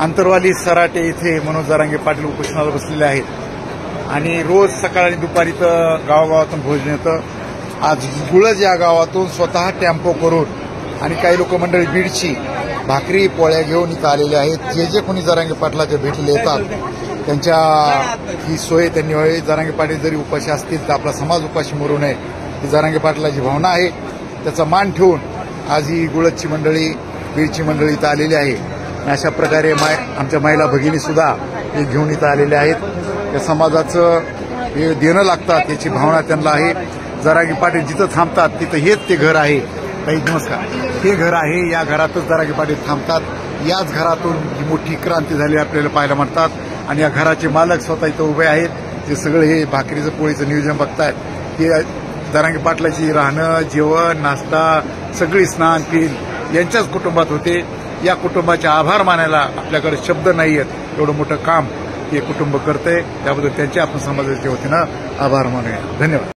आंतरवाली सराटे इथे मनोज जरांगे पाटील उपोषणाला बसलेले आहेत आणि रोज सकाळ आणि दुपारी तर गावागावातून भोजन येतं. आज गुळज या गावातून स्वतः टेम्पो करून आणि काही लोक मंडळी बीडची भाकरी पोळ्या घेऊन इथं आलेले आहेत. जे कोणी जरांगे पाटलाच्या भेटीला येतात त्यांच्या ही सोय त्यांनी व्हावी. जरांगे पाटील जरी उपाशी असतील तर आपला समाज उपाशी मरू नये ही जरांगे पाटलाची भावना आहे. त्याचा मान ठेवून आज ही गुळजची मंडळी बीडची मंडळी इथं आलेली आहे. अशा प्रकारे आमच्या महिला भगिनी सुद्धा हे घेऊन इथं आलेल्या आहेत. त्या समाजाचं हे देणं लागतात याची भावना त्यांना आहे. जरांगे पाटील जिथं थांबतात तिथं हेच ते घर आहे. ताई नमस्कार. हे घर आहे, या घरातच जरांगे पाटील थांबतात. याच घरातून ही मोठी क्रांती झाली आपल्याला पाहायला म्हणतात आणि या घराचे मालक स्वतः इथं उभे आहेत. जे सगळे हे भाकरीचं पोळीचं नियोजन बघतायत हे जरांगे पाटलाची राहणं जेवण नाश्ता सगळी स्नान पीन यांच्याच कुटुंबात होते. या कुटुंबाचे आभार मानायला आपल्याकडे शब्द नाही आहेत. एवढं मोठं काम हे कुटुंब करतंय त्याबद्दल त्यांच्या आपण समाजाच्या वतीनं आभार मानूया. धन्यवाद.